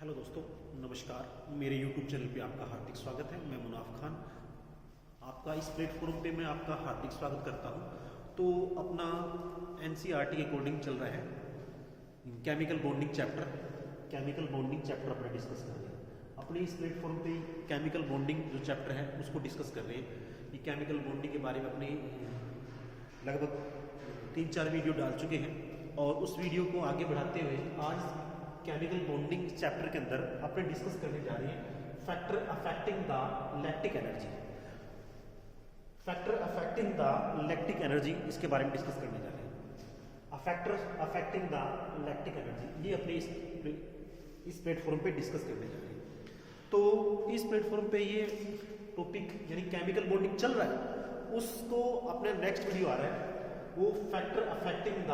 Hello दोस्तों, नमस्कार। मेरे YouTube चैनल पे आपका हार्दिक स्वागत है। मैं मुनाफ खान आपका इस प्लेटफॉर्म पे मैं आपका हार्दिक स्वागत करता हूँ। तो अपना NCERT के अकॉर्डिंग चल रहा है केमिकल बॉन्डिंग चैप्टर अपना डिस्कस कर रहे हैं। अपने इस प्लेटफॉर्म पे केमिकल बॉन्डिंग जो चैप्टर है उसको डिस्कस कर रहे हैं। ये केमिकल बॉन्डिंग के बारे में अपने लगभग 3-4 वीडियो डाल चुके हैं और उस वीडियो को आगे बढ़ाते हुए आज केमिकल बॉन्डिंग चैप्टर के अंदर अपने डिस्कस करने जा रहे हैं factor affecting the lactic energy. इसके बारे में डिस्कस करने जा रहे हैं। Factor affecting the lactic energy ये अपने इस प्लेटफॉर्म पे डिस्कस करने जा रहे हैं। तो इस प्लेटफॉर्म पे ये टॉपिक यानी केमिकल बॉन्डिंग चल रहा है, उसको अपने नेक्स्ट वीडियो आ रहा है वो factor affecting the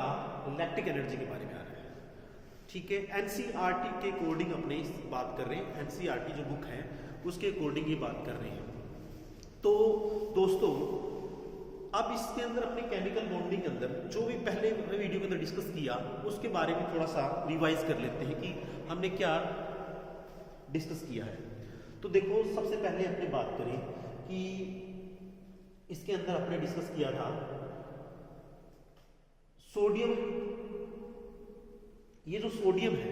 lactic energy के बारे में आ रहा है। ठीक है, NCERT के अकॉर्डिंग अपने इस बात कर रहे हैं। NCERT जो बुक है उसके अकॉर्डिंग ये बात कर रहे हैं। तो दोस्तों अब इसके अंदर अपने केमिकल बॉन्डिंग के अंदर जो भी पहले वीडियो के अंदर डिस्कस किया उसके बारे में थोड़ा सा रिवाइज कर लेते हैं कि हमने क्या डिस्कस किया है। तो देखो, सबसे पहले अपने बात करें कि इसके अंदर अपने डिस्कस किया था सोडियम। ये जो सोडियम है,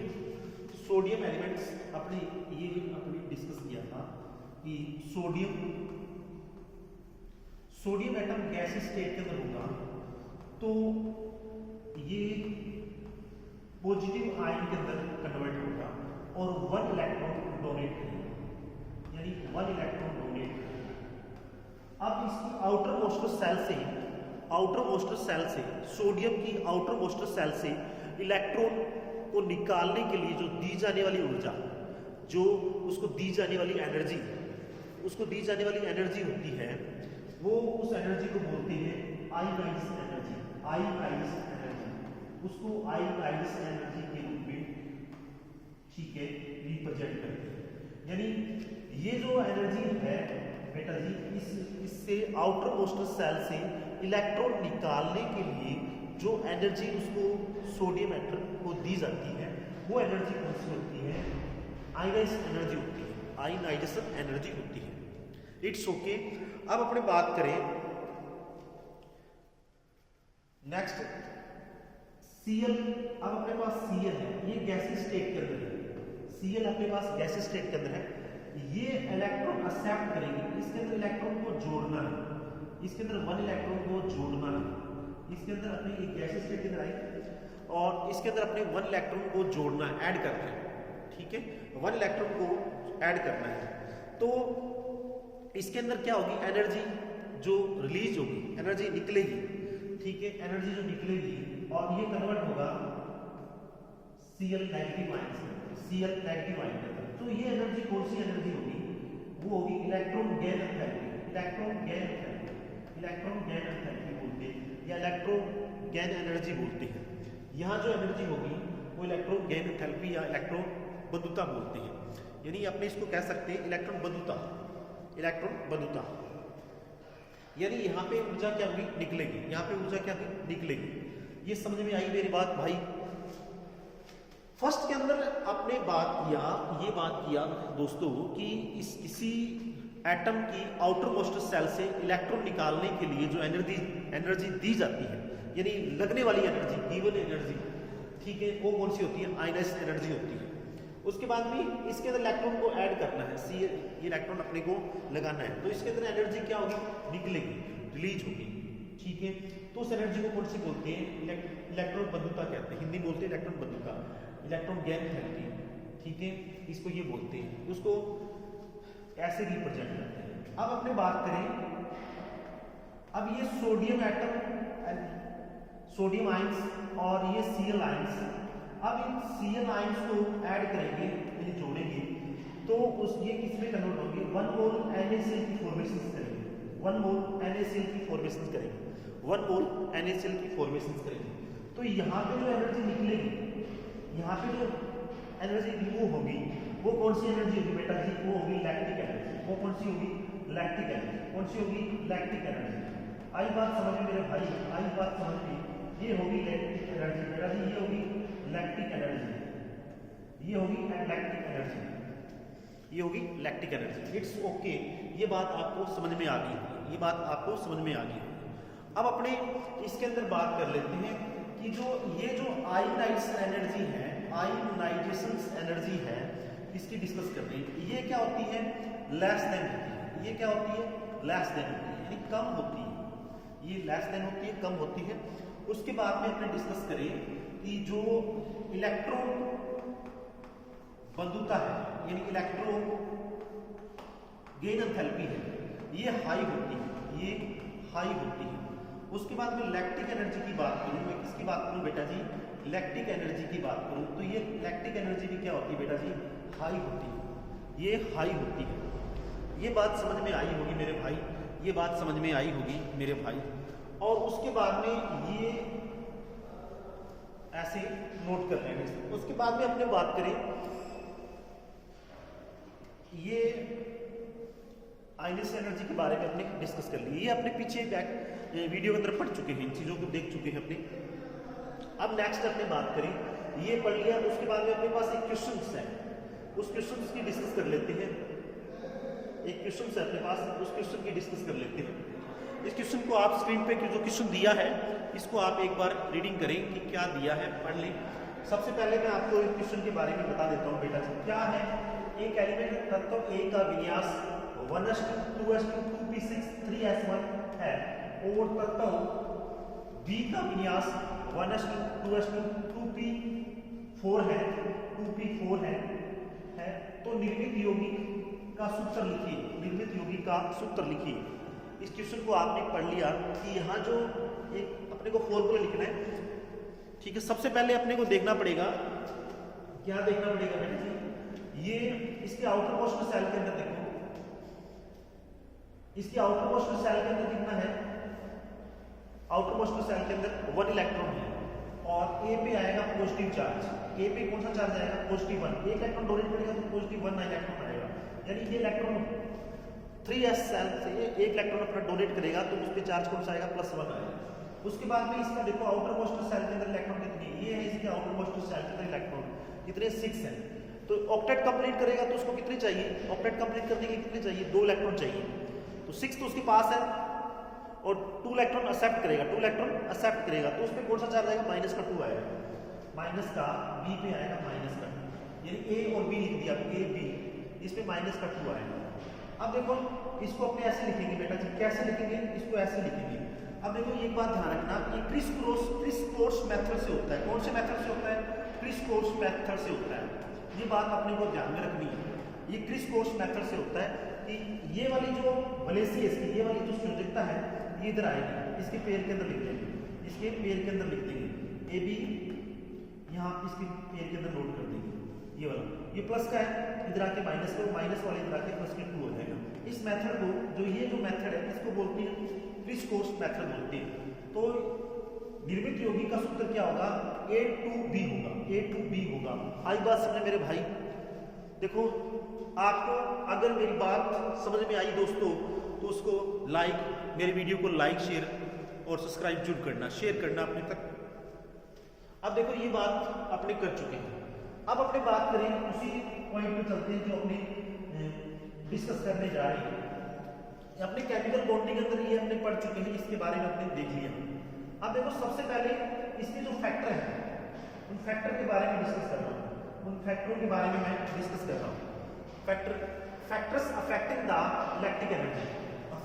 सोडियम एलिमेंट्स अपने डिस्कस किया था कि सोडियम एटम गैस स्टेट के अंदर होगा तो ये पॉजिटिव आयन के अंदर कन्वर्ट होगा और 1 इलेक्ट्रॉन डोनेट करेगा, यानी 1 इलेक्ट्रॉन डोनेट करेगा। अब इसकी आउटर मोस्टर सेल से सोडियम की आउटर मोस्टर सेल से इलेक्ट्रॉन को निकालने के लिए जो दी जाने वाली ऊर्जा, जो उसको दी जाने वाली एनर्जी होती है, वो उस एनर्जी को बोलते हैं आयोनाइज एनर्जी। उसको आयोनाइज एनर्जी के रूप में, ठीक है, रिप्रेजेंट करते हैं। यानी ये जो एनर्जी है बेटा जी, इससे आउटर मोस्टर सेल से इलेक्ट्रॉन निकालने के लिए जो एनर्जी उसको सोडियम एटम को दी जाती है वो एनर्जी कौन सी होती है? आयनाइजेशन एनर्जी होती है। It's okay. अब अपने बात करें नेक्स्ट Cl। अब अपने पास Cl है, ये गैसीय स्टेट के अंदर है। Cl अपने पास गैसीय स्टेट के अंदर है। ये इलेक्ट्रॉन एक्सेप्ट करेंगे, इसके अंदर इलेक्ट्रॉन को जोड़ना है, इसके अंदर 1 इलेक्ट्रॉन को जोड़ना है। इसके अंदर अपने एक गैसीय स्टेट के अंदर आई और इसके अंदर अपने 1 इलेक्ट्रॉन को जोड़ना है, ऐड करना है। ठीक है, 1 इलेक्ट्रॉन को ऐड करना है। तो इसके अंदर क्या होगी? एनर्जी जो रिलीज होगी, एनर्जी निकलेगी। ठीक है, एनर्जी जो निकलेगी और ये कन्वर्ट होगा Cl नेगेटिव आयन में। तो ये एनर्जी कौन सी एनर्जी होगी? वो होगी इलेक्ट्रॉन गेन एंथैल्पी बोलते हैं या इलेक्ट्रॉन गेन एनर्जी बोलते हैं। यहाँ जो एनर्जी होगी वो इलेक्ट्रॉन गेन एंथैल्पी या इलेक्ट्रॉन बंधुता बोलते हैं। यानी अपने इसको कह सकते हैं इलेक्ट्रॉन बंधुता। यानी यहाँ पे ऊर्जा क्या होगी? निकलेगी। ये समझ में आई मेरी बात भाई? फर्स्ट के अंदर आपने ये बात किया दोस्तों कि किसी एटम की आउटर मोस्ट सेल से इलेक्ट्रॉन निकालने के लिए जो एनर्जी दी जाती है, यानी लगने वाली एनर्जी, गिवन एनर्जी, ठीक है, वो कौन सी होती है? आयनाइज एनर्जी होती है। उसके बाद भी इसके अंदर इलेक्ट्रॉन को ऐड करना है, ये इलेक्ट्रॉन अपने को लगाना है, तो इसके अंदर एनर्जी क्या होगी? निकलेगी, रिलीज होगी। ठीक है, तो उस एनर्जी को कौन सी बोलते हैं? इलेक्ट्रॉन बंधुता कहते हैं, हिंदी बोलते हैं इलेक्ट्रॉन बंधुता, इलेक्ट्रॉन गेन एंथैल्पी। ठीक है, इसको ये बोलते हैं, उसको ऐसे रिप्रेजेंट करते हैं। अब अपने बात करें, अब ये सोडियम आयंस और ये Cl आयंस, अब इन Cl आयंस को ऐड करेंगे, यानी जोड़ेंगे, तो ये किसमें कन्वर्ट होंगे? 1 मोल NaCl की फॉर्मेशन करेंगे। 1 मोल NaCl की फॉर्मेशन करेंगे। तो यहाँ पे जो एनर्जी निकलेगी, यहाँ पे जो एनर्जी रिमूव होगी वो कौन सी एनर्जी होगी बेटा जी? वो होगी लैक्टिक एनर्जी। वो कौन सी होगी? Lactic energy. आई बात समझ में मेरे भाई? ये होगी लैक्टिक एनर्जी बेटा जी, ये होगी लैक्टिक एनर्जी। एनर्जी, ये होगी लैक्टिक एनर्जी। इट्स ओके, ये बात आपको समझ में आ गई होगी, ये बात आपको समझ में आ गई होगी। अब अपने इसके अंदर बात कर लेते हैं कि ये जो आयनाइजेशन एनर्जी है, आयनाइजेशन एनर्जी है, इसकी डिस्कस कर रहे हैं। ये क्या होती है? लेस देन होती है। ये क्या होती है? लेस देन होती है, यानी कम होती है। ये लेस देन होती है, कम होती है। उसके बाद में अपने डिस्कस करें कि जो इलेक्ट्रॉन बंधुता है, यानी इलेक्ट्रॉन गेन एंथैल्पी है, ये हाई होती है, ये हाई होती है। उसके बाद में लैक्टिक एनर्जी की बात करूं, मैं किसकी बात करूं बेटा जी? लैक्टिक एनर्जी की बात करूं तो ये लैक्टिक एनर्जी भी क्या होती है बेटा जी? हाई होती है, ये हाई होती है। ये बात समझ में आई होगी मेरे भाई, ये बात समझ में आई होगी मेरे भाई। और उसके बाद में ये ऐसे नोट कर लेंगे। उसके बाद में अपने बात करें, ये आयनिस एनर्जी के बारे में अपने डिस्कस कर लिए। ये अपने पीछे बैक वीडियो के अंदर पढ़ चुके हैं, इन चीज़ों को देख चुके हैं अपने। अब नेक्स्ट अपने बात करें, ये पढ़ लिया। उसके बाद में अपने पास एक क्वेश्चन है, उस क्वेश्चन की डिस्कस कर लेते हैं। एक क्वेश्चन है अपने पास, उस क्वेश्चन की डिस्कस कर लेते हैं। इस क्वेश्चन को आप स्क्रीन पे जो क्वेश्चन दिया है, इसको आप एक बार रीडिंग करें कि क्या दिया है, पढ़ लें। सबसे पहले मैं आपको इस क्वेश्चन के बारे में बता देता हूँ बेटा जी। क्या है? एक एलिमेंट तत्व A का विन्यास 1s2 2s2 2p6 3s1 है और तत्व B का विन्यास 1s2 2s2 2p4 है 2p4 है। तो निर्मित यौगिक का सूत्र लिखिए, निर्मित यौगिक का सूत्र लिखिए। इस क्वेश्चन को आपने पढ़ लिया कि यहाँ जो एक अपने को फॉर्मूला लिखना है, ठीक है। सबसे पहले अपने को देखना पड़ेगा, क्या देखना पड़ेगा बेटा जी? ये इसके आउटर मोस्ट सेल के अंदर देखो, इसके आउटर मोस्ट सेल के अंदर कितना है? आउटर मोस्ट सेल के अंदर 1 इलेक्ट्रॉन है और ए पे आएगा पॉजिटिव चार्ज। ए पे कौन सा चार्ज आएगा? पॉजिटिव 1। एक इलेक्ट्रॉन डोनेट करेगा तो पॉजिटिव 1 इलेक्ट्रॉन आएगा, यानी ये इलेक्ट्रॉन 3s सेल से एक इलेक्ट्रॉन अपना डोनेट करेगा तो उस पे चार्ज कौन सा आएगा? +1 आएगा। उसके बाद में इसका देखो आउटर मोस्ट सेल के अंदर इलेक्ट्रॉन कितनी है? ये है इसके आउटर मोस्ट सेल के अंदर इलेक्ट्रॉन कितने? 6 है। तो ऑक्टेट कंप्लीट करेगा तो उसको कितने चाहिए? ऑक्टेट कंप्लीट करने के लिए कितने चाहिए? 2 इलेक्ट्रॉन चाहिए। तो 6 तो उसके पास है और 2 इलेक्ट्रॉन एक्सेप्ट करेगा, 2 इलेक्ट्रॉन एक्सेप्ट करेगा तो उसमें कौन सा चार्ज आएगा? -2 आएगा। माइनस का बी पे आएगा -का, यानी ए और बी लिख दिया, ए बी, इसमें -2 आएगा। अब देखो इसको अपने ऐसे लिखेंगे बेटा जी। कैसे लिखेंगे? इसको ऐसे लिखेंगे। अब देखो एक बात ध्यान रखना, ये क्रिस क्रॉस मेथड से होता है। कौन से मेथड से होता है? क्रिस क्रॉस मेथड से होता है। ये बात अपने को ध्यान में रखनी है। ये क्रिस क्रॉस मेथड से होता है कि ये वाली जो वैलेंसी है, ये वाली जो संयोजकता है, ये इधर आएगी, इसके पेयर के अंदर लिख देंगे, इसके पेयर के अंदर लिख देंगे। ए बी यहाँ इसके पेयर के अंदर नोट कर देंगे। ये वाला, ये प्लस का है, इधर आके माइनस का, माइनस वाले इधर आके +2 हो जाएगा। इस मेथड को, जो ये जो मेथड है, इसको बोलते हैं क्रिस क्रॉस मेथड बोलते हैं। तो निर्मित यौगिक का सूत्र क्या होगा? A2B होगा, A2B होगा। आई बात समझ मेरे भाई। देखो आपको अगर मेरी बात समझ में आई दोस्तों, तो उसको लाइक, मेरे वीडियो को लाइक, शेयर और सब्सक्राइब जरूर करना, शेयर करना अपने तक। अब देखो ये बात अपने कर चुके हैं। अब अपने बात करें उसी पॉइंट पे चलते हैं जो अपने डिस्कस करने जा रहे हैं। अपने केमिकल बॉन्डिंग के अंदर ये अपने पढ़ चुके हैं, इसके बारे में अपने देख लिया। अब देखो सबसे पहले इसके जो फैक्टर है, उन फैक्टर के बारे में डिस्कस कर रहा हूँ, उन फैक्टरों के बारे में मैं डिस्कस कर रहा हूँ। Factors affecting the electric energy,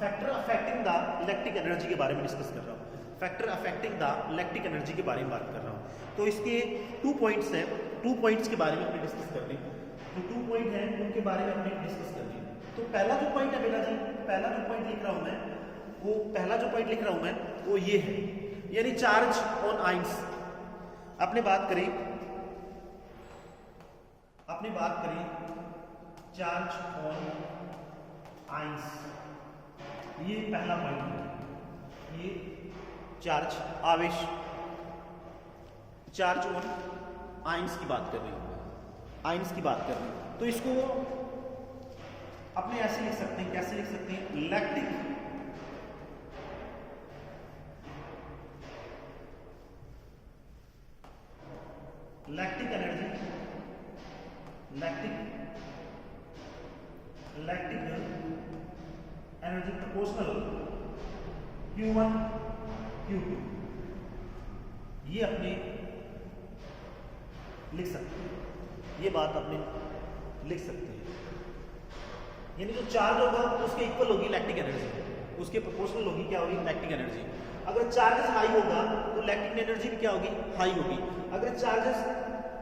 factor affecting the electric energy के बारे में डिस्कस कर रहा हूँ। Factor affecting the electric energy के बारे में बात कर रहा हूँ। तो इसके 2 पॉइंट्स हैं, 2 पॉइंट्स के बारे में अपने डिस्कस कर लें। तो 2 पॉइंट हैं, उनके बारे में अपने डिस्कस कर लें। तो पहला जो पॉइंट है बेटा जी, पहला जो पॉइंट लिख रहा हूँ मैं, वो पहला जो पॉइंट लिख रहा हूँ मैं, वो ये है, यानी चार्ज ऑन आइंस। अपने बात करें चार्ज ऑन आइंस, ये पहला पॉइंट है। ये चार्ज, आवेश, चार्ज ऑन आइंस की बात कर रहे हैं, आइंस की बात कर रहे हैं। तो इसको अपने ऐसे लिख सकते हैं, कैसे लिख सकते हैं? Lactic energy, lactic energy proportional Q1 Q2, ये अपने लिख सकते हैं, ये बात अपने लिख सकते हैं। यानी जो चार्ज होगा उसके इक्वल होगी लैक्टिक एनर्जी, उसके प्रोपोर्शनल होगी क्या होगी लैक्टिक एनर्जी। अगर चार्जेस हाई होगा तो लैक्टिक एनर्जी भी क्या होगी हाई होगी, अगर चार्जेस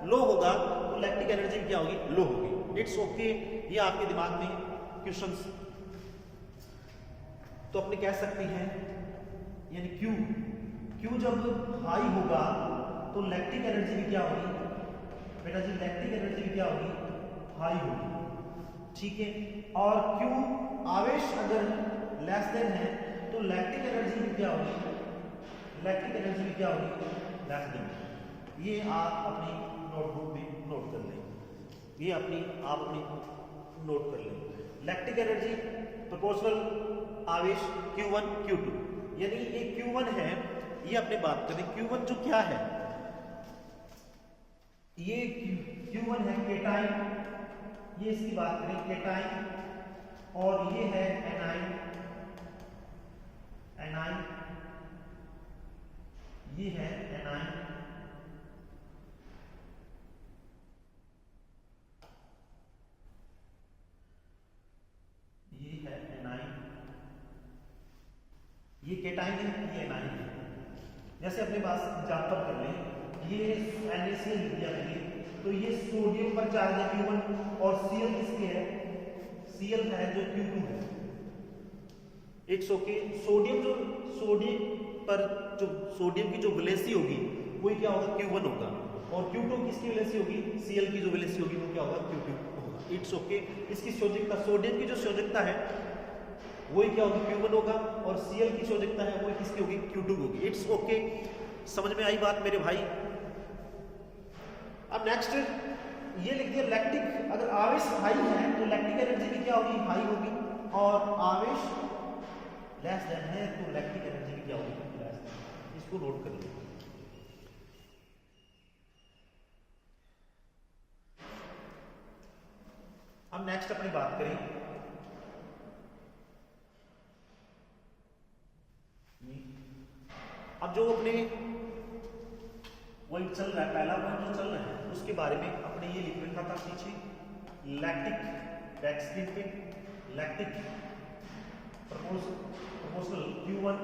लो होगा तो लैक्टिक एनर्जी भी क्या होगी लो होगी। इट्स ओके, ये आपके दिमाग में क्वेश्चंस तो अपने कह सकते हैं, यानी Q जब हाई होगा तो लैक्टिक एनर्जी भी क्या होगी बेटा जी, लैक्टिक एनर्जी भी क्या होगी हाई होगी, ठीक है। और Q आवेश अगर लेस देन है तो लैक्टिक एनर्जी भी क्या होगी, लैक्टिक एनर्जी भी क्या होगी लेस देन। ये आप अपनी नोटबुक में नोट कर लें, ये आप अपनी नोट कर लें। लैक्टिक एनर्जी प्रोपोर्शनल आवेश Q1 Q2, यानी ये Q1 है, ये अपने बात करें Q1 जो क्या है, ये Q1 है केटाइन, ये इसकी बात करें केटाइन, और ये है एनाइन, ये है एनाइन, ये है एनाइन, ये केटाइन है, ये एनाइन है। जैसे अपने पास एग्जांपल कर लें, ये NaCl लिख दिया मैंने, तो ये सोडियम पर चार्ज है Q1 और Cl किसके है, Cl है जो Q2 है। इट्स ओके, सोडियम पर जो सोडियम की जो वैलेंसी होगी वही क्या होगा Q1 होगा, और Q2 किसकी वैलेंसी होगी, Cl की जो वैलेंसी होगी वो क्या होगा Q2 होगा। इट्स ओके, इसकी संयोजकता सोडियम की जो संयोजकता है वही क्या होगी Q1 होगा, और Cl की संयोजकता है वही किसकी होगी Q2 होगी। इट्स ओके, समझ में आई बात मेरे भाई। अब नेक्स्ट ये लिख दिया लैक्टिक, अगर आवेश हाई है तो लैक्टिक एनर्जी भी क्या होगी हाई होगी, और आवेश लेस देन है तो लैक्टिक एनर्जी भी क्या होगी लेस देन। इसको नोट कर लीजिए। अब नेक्स्ट अपनी बात करें, अब जो अपने वही चल रहा है, पहला पॉइंट जो चल रहा है उसके बारे में अपने ये लिख रखा था पीछे, लैक्टिक बैक स्क्रीन पे लैक्टिक प्रोपोर्शनल Q1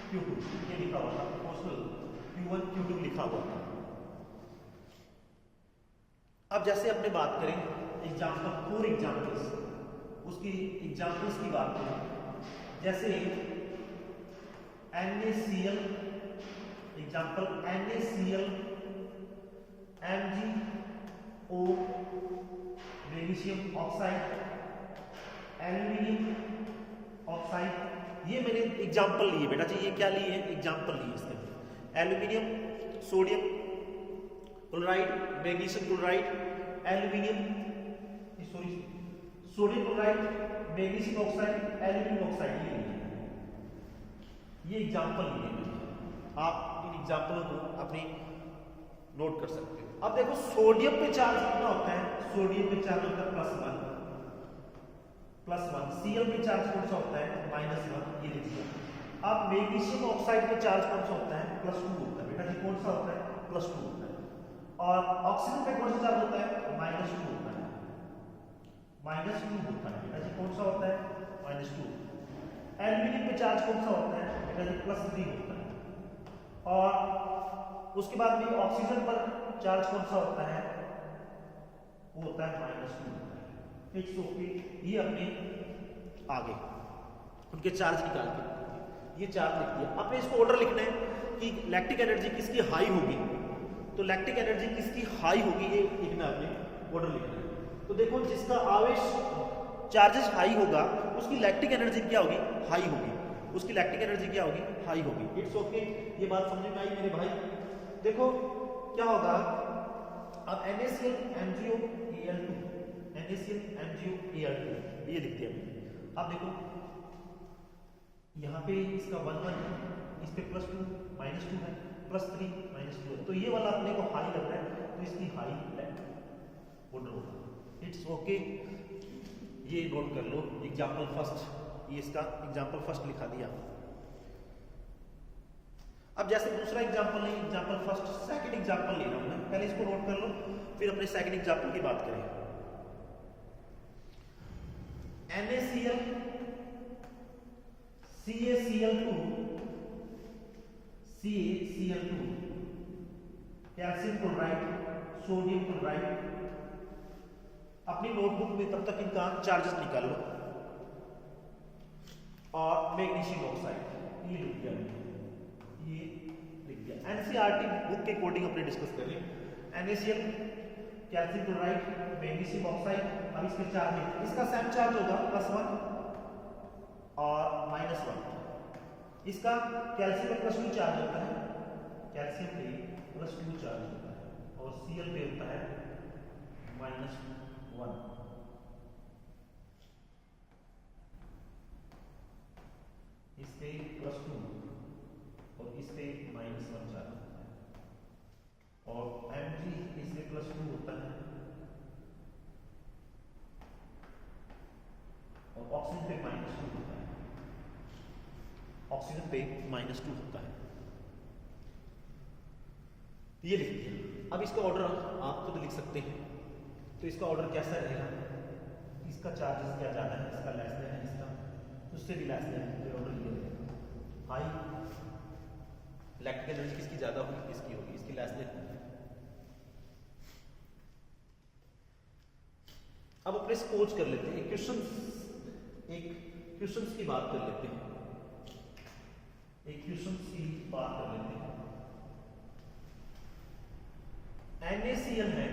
Q2 ये लिखा हुआ था, प्रोपोर्शनल Q1 Q2 लिखा हुआ था। अब जैसे अपने बात करें एग्जाम्पल, 4 एग्जाम्पल्स, उसकी एग्जाम्पल्स की बात करें, जैसे NaCl example, NaCl MgO magnesium oxide, aluminium oxide, ये मैंने एग्जाम्पल लिए बेटा जी, ये क्या लिए एग्जाम्पल लिए इसके, aluminium, sodium chloride, magnesium chloride, aluminium sorry sodium chloride, magnesium oxide, aluminium oxide, ये एग्जाम्पल लिए। आप इन एग्जाम्पलों को अपनी नोट कर सकते हो। अब देखो सोडियम पे चार्ज कितना होता है, सोडियम पे चार्ज होता है +1, Cl पे चार्ज कौन सा होता है -1, ये लिख दिया। अब मैग्नीशियम ऑक्साइड पे चार्ज कौन सा होता है +2 होता है बेटा जी, कौन सा होता है +2 होता है। और ऑक्सीजन पे कौन सा चार्ज होता है -2 होता है, -2 होता है बेटा जी, कौन सा होता है -2। एल्यूमिनियम पे चार्ज कौन सा होता है बेटा जी +3 होता है। और उसके बाद में ऑक्सीजन पर चार्ज कौन सा होता है वो होता है -2। इट्स ओके, ये अपने आगे उनके चार्ज निकाल के ये चार्ज लिख दिया। आपने इसको ऑर्डर लिखना है कि लैक्टिक एनर्जी किसकी हाई होगी, तो लैक्टिक एनर्जी किसकी हाई होगी ये लिखना है, आपने ऑर्डर लिखना है। तो देखो जिसका आवेश चार्जेस हाई होगा उसकी लैक्टिक एनर्जी क्या होगी हाई होगी, उसकी लैक्टिक एनर्जी क्या होगी हाई होगी। इट्स ओके, ये बात समझ में आई मेरे भाई। देखो क्या होगा, अब NaCl MgO Al2 ये लिख दिया। अब देखो यहाँ पे इसका 1 1 है, इस पे +2 -2 है, +3 -2 है, तो ये वाला अपने को हाई लग रहा है, तो इसकी हाई ऑर्डर होगा। इट्स ओके, ये नोट कर लो। एग्जाम्पल फर्स्ट, ये इसका एग्जाम्पल फर्स्ट लिखा दिया। अब जैसे दूसरा एग्जाम्पल नहीं, एग्जाम्पल फर्स्ट, सेकंड एग्जाम्पल ले रहा हूं मैं, पहले इसको नोट कर लो, फिर अपने सेकंड एग्जाम्पल की बात करें। NaCl CaCl2 CaCl2 calcium chloride, sodium chloride. अपनी नोटबुक में तब तक इनका चार्जेस निकाल लो। और मैग्नीशियम ऑक्साइड, ये लिख दिया, ये लिख दिया। एनसीईआरटी बुक के अकॉर्डिंग अपने डिस्कस कर रहे हैं। NaCl calcium chloride, magnesium oxide. अब इसके चार्ज, इसका सेम चार्ज होगा +1 और -1। इसका कैल्शियम पे +2 चार्ज होता है, कैल्शियम पे +2 चार्ज होता है, और Cl पे होता है -1। इस पे +2 और इस पे -1 चार्ज होता है, और Mg इस पे +2 होता है, और ऑक्सीजन पे -2 होता है, ऑक्सीजन पे -2 होता है। ये लिख दिया। अब इसका ऑर्डर आप खुद लिख सकते हैं। तो इसका ऑर्डर कैसा रहेगा, इसका चार्जेस क्या ज़्यादा है, इसका लेस देन है, इसका उससे भी लेस देन है, तो ऑर्डर ये रहेगा। हाई इलेक्ट्रिकल एनर्जी किसकी ज़्यादा होगी, इसकी होगी, इसकी लेस देन होगी। अब अपने सपोज कर लेते हैं क्वेश्चंस की बात कर लेते हैं, एक क्वेश्चंस की बात कर लेते हैं। NaCl है,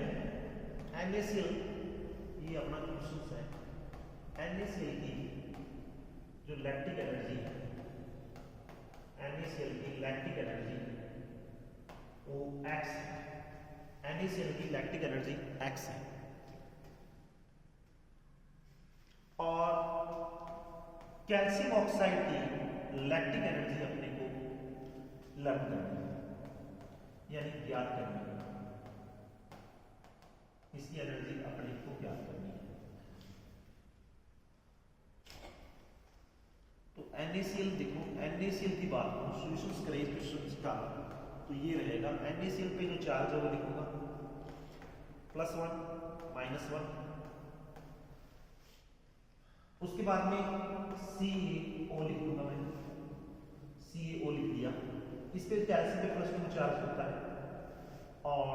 NaCl ये अपना क्वेश्चन है। NaCl की जो लैक्टिक एनर्जी है, NaCl की लैक्टिक एनर्जी वो x है। NaCl की लैक्टिक एनर्जी x है, और कैल्शियम ऑक्साइड की लैक्टिक एनर्जी अपने को लर्न करनी है, यानी ज्ञात करनी है। इसकी एनर्जी अपने को ज्ञात करनी है। तो NaCl देखो, NaCl की बात करूं, सॉल्यूशंस करें क्वेश्चंस का, तो ये रहेगा। NaCl पे जो चार्ज है वो लिखूंगा +1 -1। उसके बाद में CaO लिख दूंगा मैं, CaO लिख दिया। इस पे कैल्शियम पे +2 चार्ज होता है, और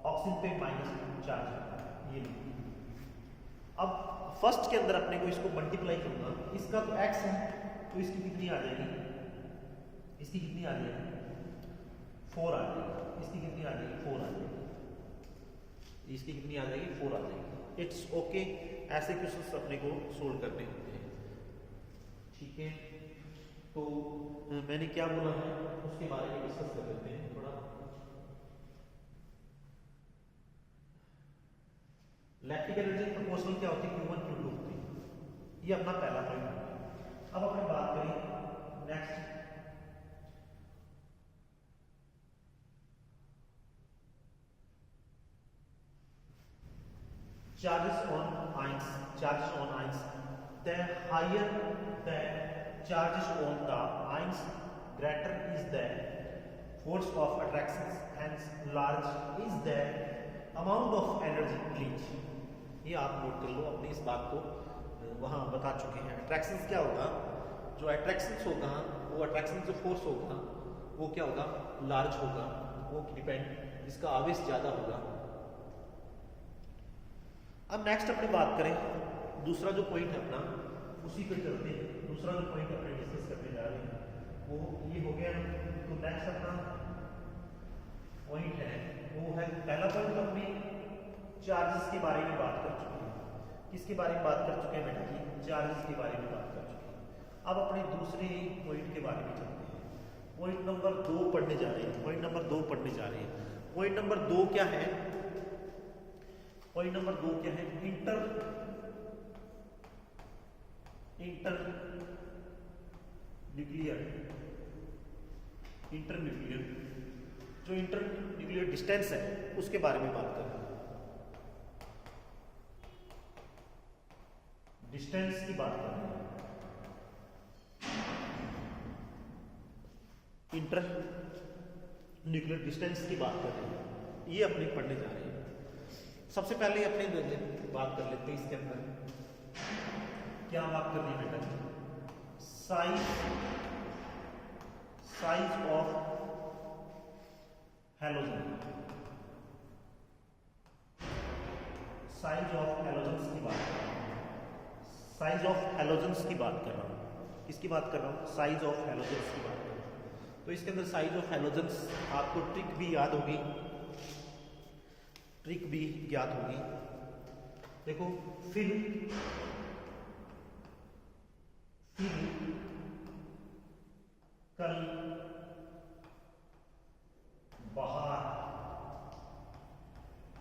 ऑक्सीजन पे -2 चार्ज होता है, ये लिख दिया। अब फर्स्ट के अंदर अपने को इसको मल्टीप्लाई करूंगा, इसका तो x है, तो इसकी कितनी आ जाएगी, इसकी कितनी आ जाएगी 4 आ जाएगी, इसकी कितनी आ जाएगी 4 आ जाएगी, इसकी कितनी आ जाएगी 4 आ जाएगी। इट्स ओके, ऐसे क्वेश्चंस अपने को सोल्व करने होते हैं, ठीक है। तो मैंने क्या बोला है उसके बारे में डिस्कस कर लेते हैं थोड़ा। लैक्टिक एनर्जी प्रोपोर्शनल क्या होती है, Q1 Q2 होती है, ये अपना पहला पॉइंट है। अब अपने बात करें next, charges on ions, the higher the charges on the ions, greater is the force of attraction, hence large is the amount of energy released। ये आप नोट कर लो, अपनी इस बात को वहाँ बता चुके हैं। अट्रैक्शंस क्या होगा, जो अट्रैक्शंस होगा, वो अट्रैक्शन जो फोर्स होगा वो क्या होगा, लार्ज होगा, वो डिपेंड, इसका आवेश ज़्यादा होगा। अब नेक्स्ट अपनी बात करें, दूसरा जो पॉइंट है अपना, उसी पे चलते हैं। दूसरा जो पॉइंट अपने डिस्कस करने जा रहे हैं वो ये हो गया। तो नेक्स्ट अपना पॉइंट है वो है, पहला पॉइंट अपने चार्जेस के बारे में बात कर चुके हैं। किसके बारे में बात कर चुके हैं बेटा जी, चार्जेस के बारे में बात कर चुके हैं। अब अपने दूसरे पॉइंट के बारे में चलते हैं। पॉइंट नंबर 2 पढ़ने जा रहे हैं, पॉइंट नंबर 2 पढ़ने जा रहे हैं। पॉइंट नंबर 2 क्या है, पॉइंट नंबर 2 क्या है, इंटर न्यूक्लियर जो इंटर न्यूक्लियर डिस्टेंस है उसके बारे में बात कर रहे हैं। डिस्टेंस की बात कर रहे हैं, इंटर न्यूक्लियर डिस्टेंस की बात कर रहे हैं, ये अपने पढ़ने जा रहे हैं। सबसे पहले अपने बात कर लेते हैं इसके अंदर क्या बात कर रही है बेटा, size of halogen, size of halogens की बात कर रहा हूँ, साइज ऑफ हैलोजन्स की बात कर रहा हूँ, किसकी बात कर रहा हूँ, साइज ऑफ हैलोजन्स की बात कर रहा हूँ। तो इसके अंदर साइज ऑफ हैलोजन्स आपको ट्रिक भी याद होगी, ट्रिक भी ज्ञात होगी। देखो फिल कल बाहर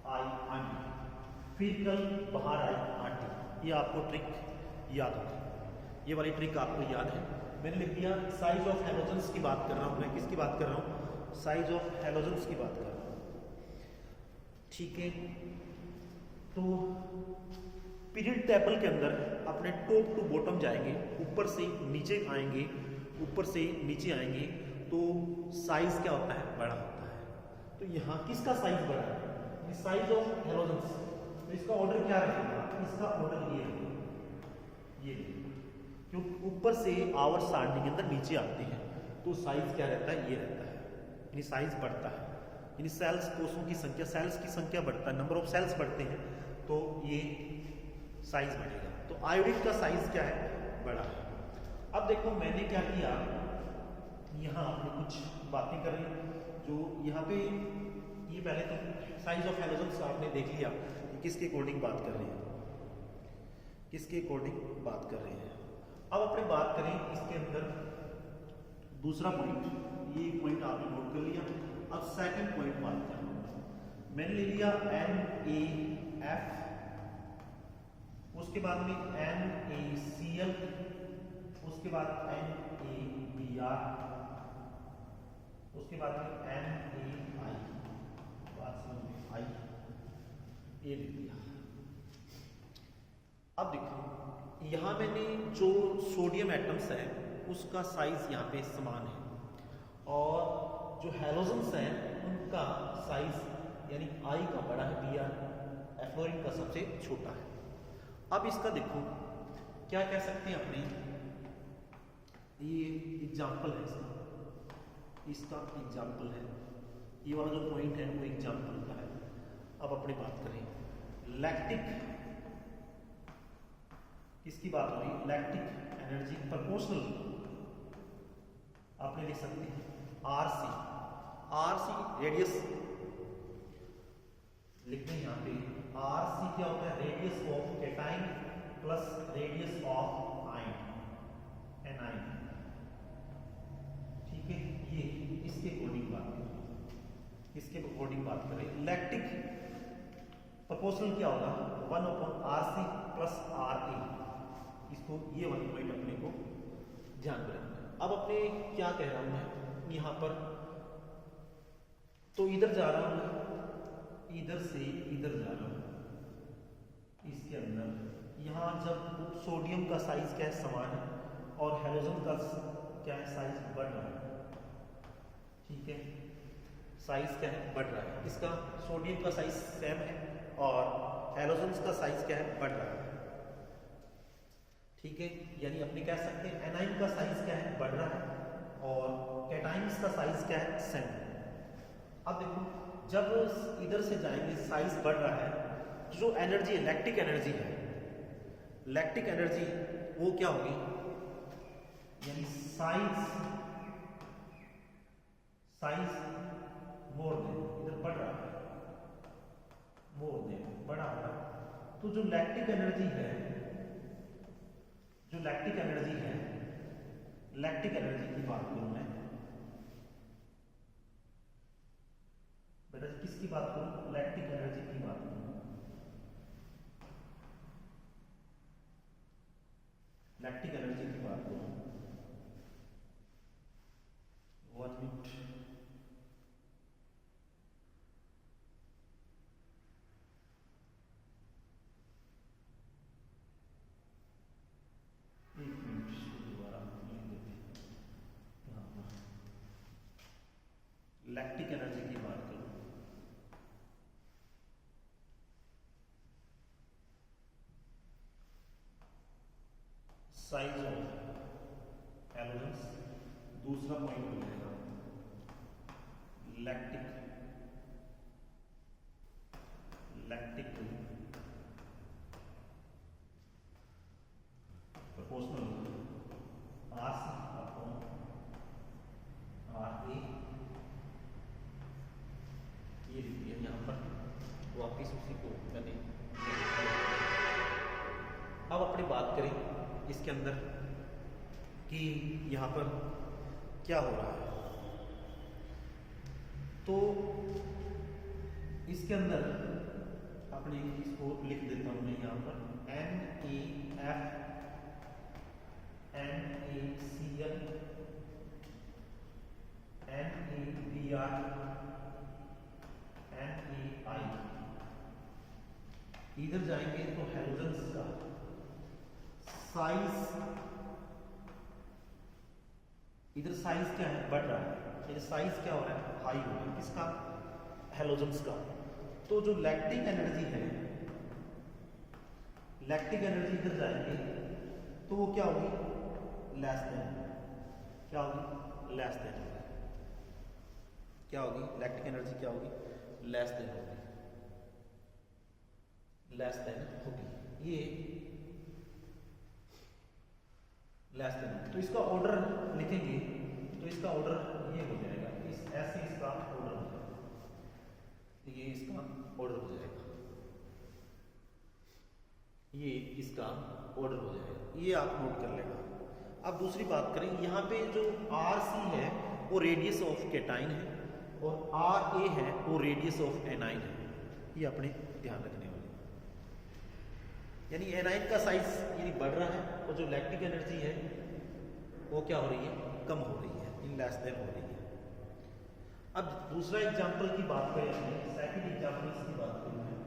आई आंटी, फिर कल बाहर आई आंटी, ये आपको ट्रिक याद होगी, ये वाली ट्रिक आपको याद है। मैंने लिख दिया साइज ऑफ हैलोजन्स की बात कर रहा हूँ, मैं किसकी बात कर रहा हूँ, साइज ऑफ हैलोजन्स की बात कर रहा हूँ, ठीक है। तो पीरियड टेबल के अंदर अपने टॉप टू बॉटम जाएंगे, ऊपर से नीचे आएंगे, ऊपर से नीचे आएंगे, तो साइज क्या होता है, बड़ा होता है। तो यहाँ किसका साइज बड़ा है, ये साइज ऑफ हैलोजन्स, तो इसका ऑर्डर क्या रहेगा, इसका ऑर्डर ये रहेगा, ये क्योंकि ऊपर से आवर सारणी के अंदर नीचे आते हैं, तो साइज क्या रहता है, ये रहता है, यानी साइज बढ़ता है, यानी सेल्स, कोषों की संख्या, सेल्स की संख्या बढ़ता है, नंबर ऑफ सेल्स बढ़ते हैं, तो ये साइज बढ़ेगा। तो आयोडीन का साइज क्या है, बड़ा है। अब देखो मैंने क्या किया, यहाँ आपने कुछ बातें करी, जो यहाँ पे ये पहले तो साइज ऑफ हैलोजन्स आपने देख लिया कि किसके अकॉर्डिंग बात कर रहे हैं, किसके अकॉर्डिंग बात कर रहे हैं। अब अपने बात करें इसके अंदर दूसरा पॉइंट, ये पॉइंट आपने नोट कर लिया। अब सेकंड पॉइंट बात कर रहा हूँ, मैंने ले लिया NaF, उसके बाद में NaCl, उसके बाद NaBr, उसके बाद में NaI, बात समझ में आई, ये लिख दिया। अब देखो यहाँ मैंने जो सोडियम एटम्स है उसका साइज यहाँ पे समान है, और जो हैलोजन्स हैं उनका साइज यानी I का बड़ा है, Br, एफ्लोरीन का सबसे छोटा है। अब इसका देखो क्या कह सकते हैं अपने, ये एग्जाम्पल है इसका एग्जाम्पल है, ये वाला जो पॉइंट है वो एग्जाम्पल का है। अब अपनी बात करें लैक्टिक, किसकी बात हो रही है, लैक्टिक एनर्जी प्रोपोर्शनल, आपने लिख सकते हैं RC रेडियस लिखते हैं यहाँ पे, RC क्या होता है, radius of cation plus radius of ion, A9, ठीक है। ये इसके अकॉर्डिंग बात करें, इसके अकॉर्डिंग बात करें, लैक्टिक प्रोपोर्शनल क्या होगा, 1/RC प्लस RA, इसको ये वाली पॉइंट अपने को ध्यान में रखना। अब अपने क्या कह रहा हूं मैं यहाँ पर, तो इधर जा रहा हूं, इधर से इधर जा रहा हूं, इसके अंदर यहाँ जब सोडियम का साइज क्या है, समान है, और हैलोजन का क्या है, साइज बढ़ रहा है, ठीक है, साइज क्या है, बढ़ रहा है। इसका सोडियम का साइज सेम है और हैलोजन्स का साइज क्या है, बढ़ रहा है, ठीक है। यानी अपने कह सकते हैं एनाइन का साइज क्या है, बढ़ रहा है, और कैटाइन्स का साइज क्या है, सेम है। अब देखो जब इधर से जाएंगे साइज बढ़ रहा है, तो जो एनर्जी है, लैक्टिक एनर्जी है, लैक्टिक एनर्जी वो क्या होगी, यानी साइज मोर देन, इधर बढ़ रहा है, मोर देन बढ़ा रहा है, तो जो लैक्टिक एनर्जी है, जो लैक्टिक एनर्जी है, लैक्टिक एनर्जी की बात करूं मैं बेटा, किसकी बात करूं, लैक्टिक एनर्जी की बात करूं, लैक्टिक एनर्जी की बात करूं, 1 मिनट, साइज ऑफ हैलोजेंस। दूसरा पॉइंट हो जाएगा lactic proportional RC upon RA। ये देखिए यहाँ पर वापिस उसी को मैंने। अब अपनी बात करें इसके अंदर कि यहाँ पर क्या हो रहा है, तो इसके अंदर अपने इसको लिख देता हूं मैं यहाँ पर NaF NaCl NaBr NaI। इधर जाएंगे तो हैलोजेंस का साइज, इधर साइज क्या है, बढ़ रहा है, इधर साइज क्या हो रहा है, हाई हो रहा है। किसका, हैलोजेंस का। तो जो लैक्टिक एनर्जी है, लैक्टिक एनर्जी इधर जाएंगे तो वो क्या होगी, लेस देन, क्या होगी, लेस देन होगी। क्या होगी, लैक्टिक एनर्जी क्या होगी, लेस देन होगी, लेस देन होगी, ये लेस देन। तो इसका ऑर्डर लिखेंगे तो इसका ऑर्डर ये हो जाएगा, इस ऐसे इसका ऑर्डर हो जाएगा, ये इसका ऑर्डर हो जाएगा, ये इसका ऑर्डर हो जाएगा, ये आप नोट कर लेना। अब दूसरी बात करें, यहाँ पे जो RC है वो रेडियस ऑफ कैटाइन है और RA है वो रेडियस ऑफ एनाइन है, ये अपने ध्यान रखने वाले। यानी एनाइन का साइज यदि बढ़ रहा है और जो लैक्टिक एनर्जी है वो क्या हो रही है, कम हो रही है, इन लेस देन हो रही है। अब दूसरा एग्जांपल की बात करें, सेकंड एग्जांपल्स की बात करूं मैं,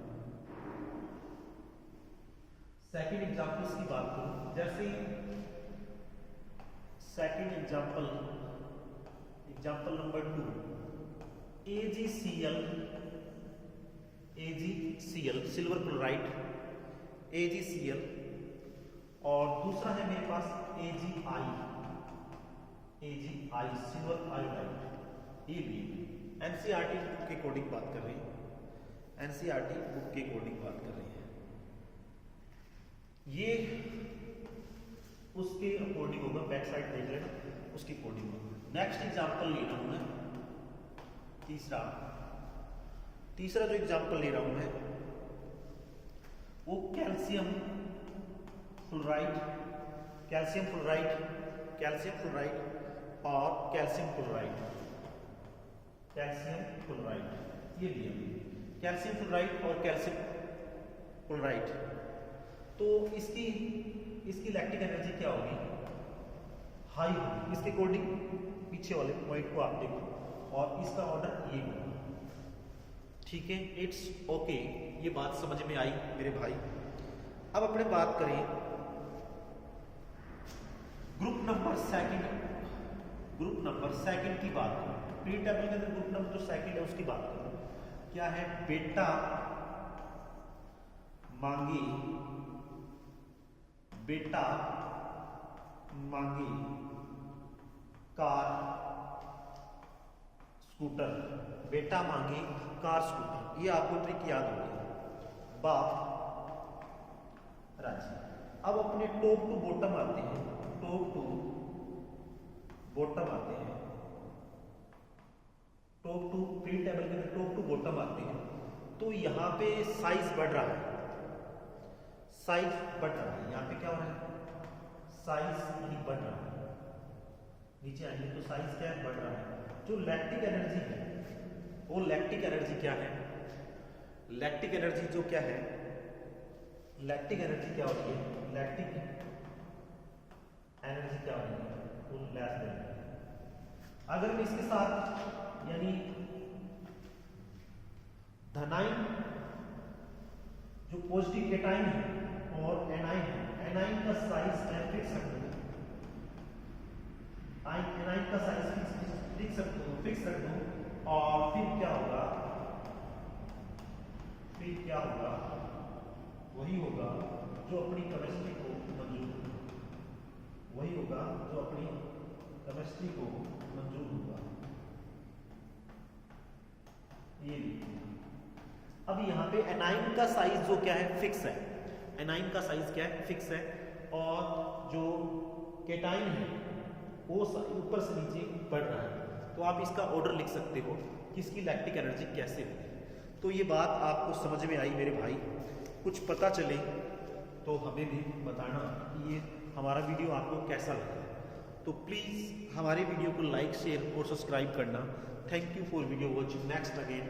सेकंड एग्जांपल्स की बात करूं, जैसे second example, example number 2, AgCl silver chloride AgCl, और दूसरा है मेरे पास AgI सिल्वर आयोडाइड। ये भी NCERT बुक के अकॉर्डिंग बात कर रहे हैं, NCERT बुक के अकॉर्डिंग बात कर रहे हैं, ये उसके अकॉर्डिंग होगा, बैक साइड देख लेना, उसके अकॉर्डिंग होगा। नेक्स्ट एग्जांपल ले रहा हूं मैं, तीसरा जो एग्जांपल ले रहा हूं मैं वो कैल्शियम फ्लोराइड और कैल्शियम क्लोराइड, ये लिया कैल्शियम फ्लोराइड और कैल्शियम क्लोराइड। तो इसकी लैक्टिक एनर्जी क्या होगी, हाई होगी, इसके अकॉर्डिंग पीछे वाले पॉइंट को आप देखो, और इसका ऑर्डर ये होगा। ठीक है, इट्स ओके, ये बात समझ में आई मेरे भाई। अब अपने बात करें ग्रुप नंबर सेकंड की बात करें, पीरियड टेबल के अंदर ग्रुप नंबर जो सेकंड है उसकी बात करें, क्या है, बेटा मांगे कार स्कूटर, बेटा मांगे कार स्कूटर, ये आपको ट्रिक याद होगी, बाप राजी। अब अपने टॉप टू बॉटम आते हैं, टॉप टू पीरियड टेबल के अंदर टॉप टू बॉटम आते हैं। तो यहाँ पे साइज बढ़ रहा है, यहाँ पे क्या हो रहा है, साइज नहीं बढ़ रहा है, नीचे आएंगे तो साइज क्या है, बढ़ रहा है। जो लैक्टिक एनर्जी है वो लैक्टिक एनर्जी क्या है, लैक्टिक एनर्जी जो क्या है, लैक्टिक एनर्जी क्या होती है, लैक्टिक एनर्जी क्या होती है, वो लेस देन। अगर मैं इसके साथ यानी धनाइन जो पॉजिटिव कैटाइन है और एनाइन है, एनाइन का साइज मैं फिक्स रख दूं, एनाइन का साइज फिक्स रख दूं, और फिर क्या होगा, वही होगा जो अपनी केमिस्ट्री को मंजूर वही होगा जो अपनी केमिस्ट्री को मंजूर होगा। ये अब यहाँ पे एनाइन का साइज जो क्या है, फिक्स है। एनाइन का साइज क्या है, फिक्स है। और जो केटाइन है वो ऊपर से नीचे बढ़ रहा है। तो आप इसका ऑर्डर लिख सकते हो कि इसकी लैक्टिक एनर्जी कैसे होगी। तो ये बात आपको समझ में आई मेरे भाई, कुछ पता चले तो हमें भी बताना कि ये हमारा वीडियो आपको कैसा लगा। तो प्लीज़ हमारे वीडियो को लाइक, शेयर और सब्सक्राइब करना। Thank you for video watching. Next again